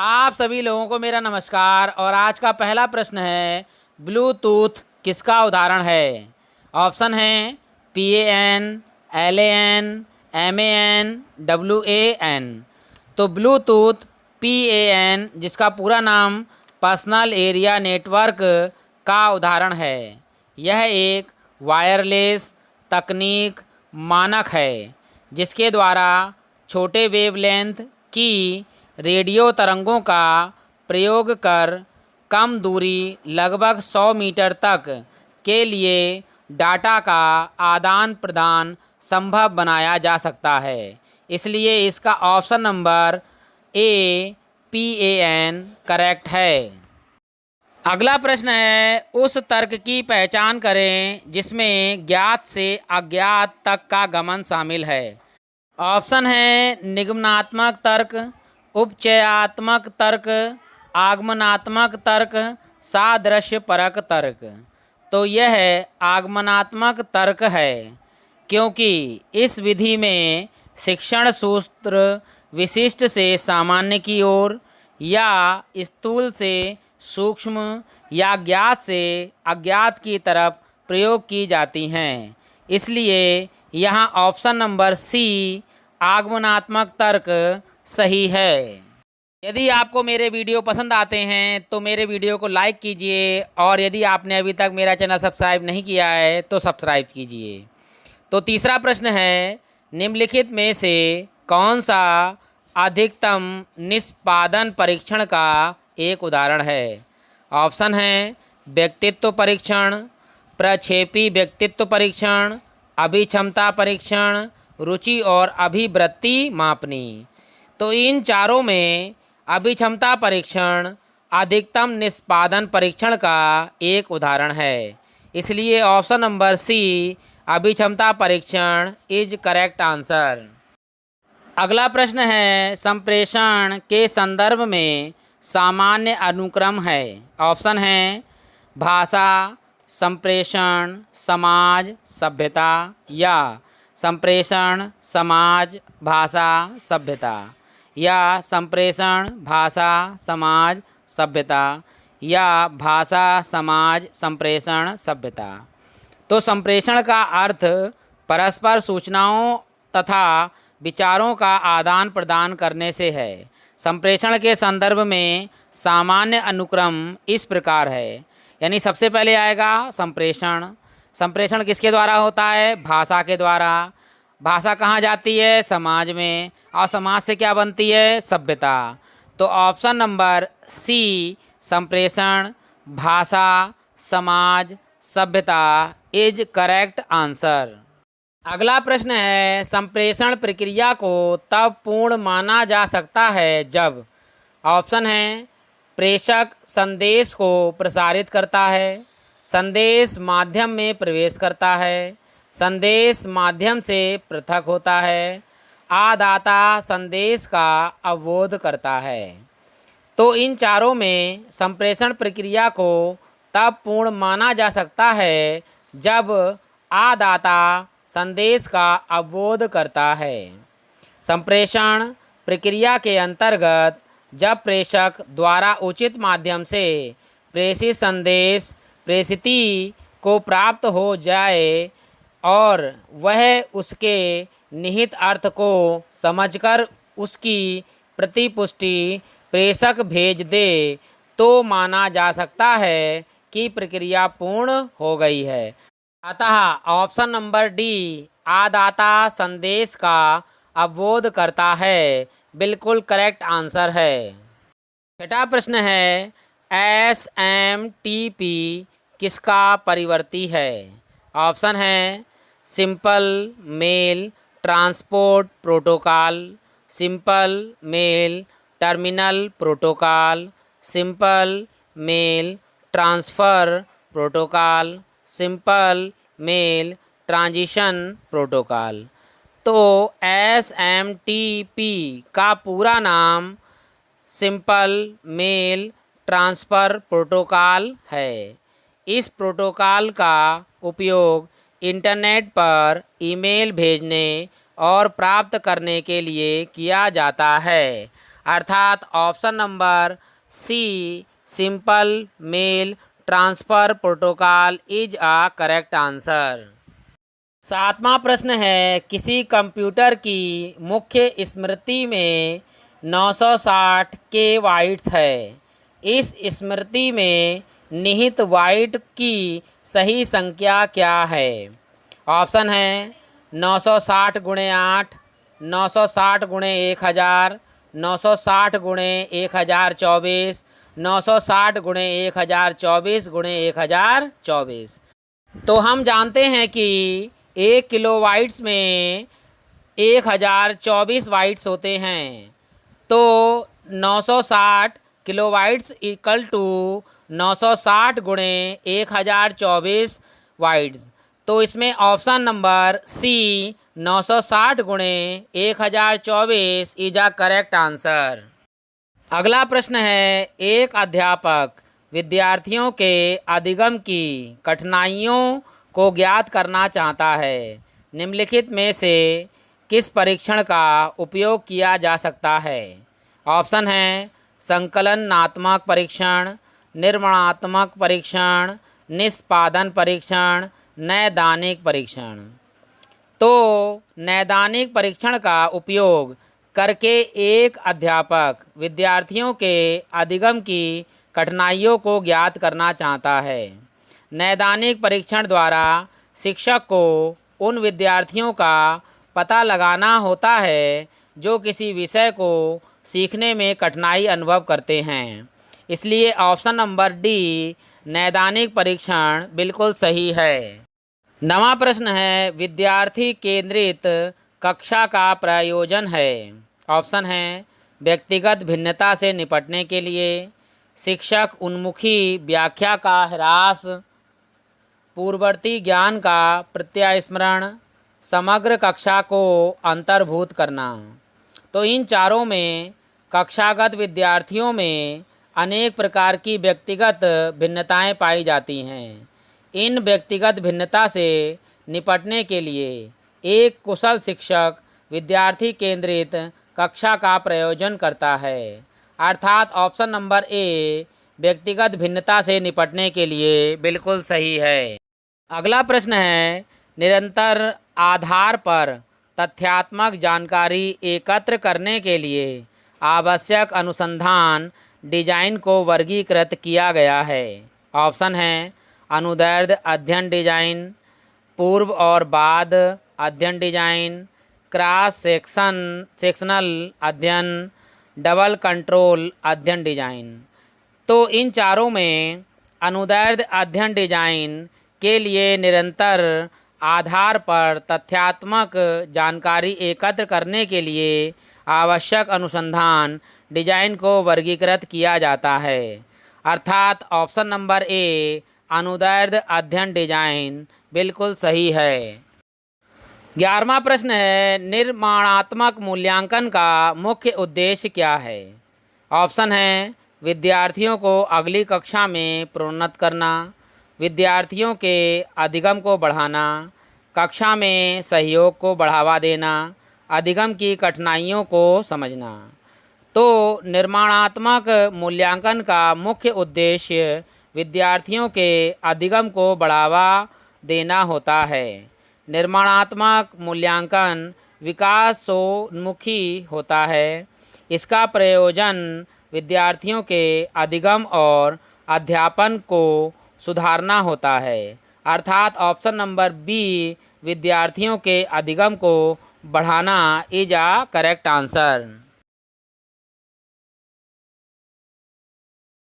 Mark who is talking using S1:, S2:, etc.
S1: आप सभी लोगों को मेरा नमस्कार। और आज का पहला प्रश्न है, ब्लूटूथ किसका उदाहरण है? ऑप्शन हैं PAN, LAN, MAN, WAN। तो ब्लूटूथ PAN, जिसका पूरा नाम पर्सनल एरिया नेटवर्क का उदाहरण है। यह एक वायरलेस तकनीक मानक है जिसके द्वारा छोटे वेवलेंथ की रेडियो तरंगों का प्रयोग कर कम दूरी लगभग 100 मीटर तक के लिए डाटा का आदान प्रदान संभव बनाया जा सकता है। इसलिए इसका option number A PAN correct है। अगला प्रश्न है, उस तर्क की पहचान करें जिसमें ज्ञात से अज्ञात तक का गमन शामिल है। ऑप्शन है निगमनात्मक तर्क, उपचयात्मक तर्क, आगमनात्मक तर्क, सादृश्यपरक तर्क। तो यह आगमनात्मक तर्क है, क्योंकि इस विधि में शिक्षण सूत्र विशिष्ट से सामान्य की ओर या स्थूल से सूक्ष्म या ज्ञात से अज्ञात की तरफ प्रयोग की जाती हैं। इसलिए यहाँ ऑप्शन नंबर सी आगमनात्मक तर्क सही है। यदि आपको मेरे वीडियो पसंद आते हैं तो मेरे वीडियो को लाइक कीजिए, और यदि आपने अभी तक मेरा चैनल सब्सक्राइब नहीं किया है तो सब्सक्राइब कीजिए। तो तीसरा प्रश्न है, निम्नलिखित में से कौन सा अधिकतम निष्पादन परीक्षण का एक उदाहरण है? ऑप्शन है व्यक्तित्व परीक्षण, प्रक्षेपी व्यक्तित्व परीक्षण, अभिक्षमता परीक्षण, रुचि और अभिवृत्ति मापनी। तो इन चारों में अभिक्षमता परीक्षण अधिकतम निष्पादन परीक्षण का एक उदाहरण है। इसलिए ऑप्शन नंबर सी अभिक्षमता परीक्षण इज करेक्ट आंसर। अगला प्रश्न है, संप्रेषण के संदर्भ में सामान्य अनुक्रम है। ऑप्शन है भाषा, संप्रेषण, समाज, सभ्यता, या संप्रेषण, समाज, भाषा, सभ्यता, या संप्रेषण, भाषा, समाज, सभ्यता, या भाषा, समाज, संप्रेषण, सभ्यता। तो संप्रेषण का अर्थ परस्पर सूचनाओं तथा विचारों का आदान प्रदान करने से है। संप्रेषण के संदर्भ में सामान्य अनुक्रम इस प्रकार है, यानी सबसे पहले आएगा संप्रेषण। संप्रेषण किसके द्वारा होता है? भाषा के द्वारा। भाषा कहाँ जाती है? समाज में। और समाज से क्या बनती है? सभ्यता। तो ऑप्शन नंबर सी संप्रेषण, भाषा, समाज, सभ्यता इज करेक्ट आंसर। अगला प्रश्न है, संप्रेषण प्रक्रिया को तब पूर्ण माना जा सकता है जब। ऑप्शन है प्रेषक संदेश को प्रसारित करता है, संदेश माध्यम में प्रवेश करता है, संदेश माध्यम से पृथक होता है, आदाता संदेश का अवरोध करता है। तो इन चारों में संप्रेषण प्रक्रिया को तब पूर्ण माना जा सकता है जब आदाता संदेश का अवरोध करता है। संप्रेषण प्रक्रिया के अंतर्गत जब प्रेषक द्वारा उचित माध्यम से प्रेषित संदेश प्रेषिती को प्राप्त हो जाए और वह उसके निहित अर्थ को समझकर उसकी प्रतिपुष्टि प्रेषक भेज दे, तो माना जा सकता है कि प्रक्रिया पूर्ण हो गई है। अतः ऑप्शन नंबर डी आदाता संदेश का अवरोध करता है बिल्कुल करेक्ट आंसर है। छठा प्रश्न है, SMTP किसका परिवर्ती है? ऑप्शन है simple mail transport protocol, simple mail terminal protocol, simple mail transfer protocol, simple mail transition protocol. तो SMTP का पूरा नाम सिंपल मेल ट्रांसफ़र प्रोटोकॉल है। इस प्रोटोकॉल का उपयोग इंटरनेट पर ईमेल भेजने और प्राप्त करने के लिए किया जाता है। अर्थात option number C simple mail transfer protocol is a correct answer. 7वां प्रश्न है, किसी कंप्यूटर की मुख्य स्मृति में 960 के बाइट्स है। इस स्मृति में निहित बाइट की सही संख्या क्या है? ऑप्शन है 960 गुणे 8, 960 गुणे 1000, 960 गुणे 1024, 960 गुणे 1024 गुणे 1024। तो हम जानते हैं कि 1 किलोबाइट्स में 1024 बाइट्स होते हैं। तो 960 किलोबाइट्स इक्वल टू 960 गुणे 1024 बाइट्स। तो इसमें ऑप्शन नंबर सी 960 गुणे 1024 इज अ करेक्ट आंसर। अगला प्रश्न है, एक अध्यापक विद्यार्थियों के अधिगम की कठिनाइयों को ज्ञात करना चाहता है। निम्नलिखित में से किस परीक्षण का उपयोग किया जा सकता है? ऑप्शन है संकलनात्मक परीक्षण, निर्माणात्मक परीक्षण, निष्पादन परीक्षण, नैदानिक परीक्षण। तो नैदानिक परीक्षण का उपयोग करके एक अध्यापक विद्यार्थियों के अधिगम की कठिनाइयों को ज्ञात करना चाहता है। नैदानिक परीक्षण द्वारा शिक्षक को उन विद्यार्थियों का पता लगाना होता है जो किसी विषय को सीखने में कठिनाई अनुभव करते हैं। इसलिए ऑप्शन नंबर डी नैदानिक परीक्षण बिल्कुल सही है। 9वां प्रश्न है, विद्यार्थी केंद्रित कक्षा का प्रयोजन है। ऑप्शन है व्यक्तिगत भिन्नता से निपटने के लिए, शिक्षक उन्मुखी व्याख्या का ह्रास, पूर्ववर्ती ज्ञान का प्रत्यास्मरण, समग्र कक्षा को अंतर्भूत करना। तो इन चारों में कक्षागत विद्यार्थियों में अनेक प्रकार की व्यक्तिगत भिन्नताएं पाई जाती हैं। इन व्यक्तिगत भिन्नता से निपटने के लिए एक कुशल शिक्षक विद्यार्थी केंद्रित कक्षा का प्रयोजन करता है। अर्थात ऑप्शन नंबर ए व्यक्तिगत भिन्नता से निपटने के लिए बिल्कुल सही है। अगला प्रश्न है, निरंतर आधार पर तथ्यात्मक जानकारी एकत्र करने के लिए आवश्यक अनुसंधान डिजाइन को वर्गीकृत किया गया है। ऑप्शन है अनुदैर्ध्य अध्ययन डिजाइन, पूर्व और बाद अध्ययन डिजाइन, क्रॉस सेक्शनल अध्ययन, डबल कंट्रोल अध्ययन डिजाइन। तो इन चारों में अनुदैर्ध्य अध्ययन डिजाइन के लिए निरंतर आधार पर तथ्यात्मक जानकारी एकत्र करने के लिए आवश्यक अनुसंधान डिजाइन को वर्गीकृत किया जाता है। अर्थात ऑप्शन नंबर ए अनुदैर्ध्य अध्ययन डिजाइन बिल्कुल सही है। 11वां प्रश्न है, निर्माणात्मक मूल्यांकन का मुख्य उद्देश्य क्या है? ऑप्शन है विद्यार्थियों को अगली कक्षा में प्रोन्नत करना, विद्यार्थियों के अधिगम को बढ़ाना, कक्षा में सहयोग को बढ़ावा देना, अधिगम की कठिनाइयों को समझना। तो निर्माणात्मक मूल्यांकन का मुख्य उद्देश्य विद्यार्थियों के अधिगम को बढ़ावा देना होता है। निर्माणात्मक मूल्यांकन विकासोन्मुखी होता है। इसका प्रयोजन विद्यार्थियों के अधिगम और अध्यापन को सुधारना होता है। अर्थात ऑप्शन नंबर बी विद्यार्थियों के अधिगम को बढ़ाना इज अ करेक्ट आंसर।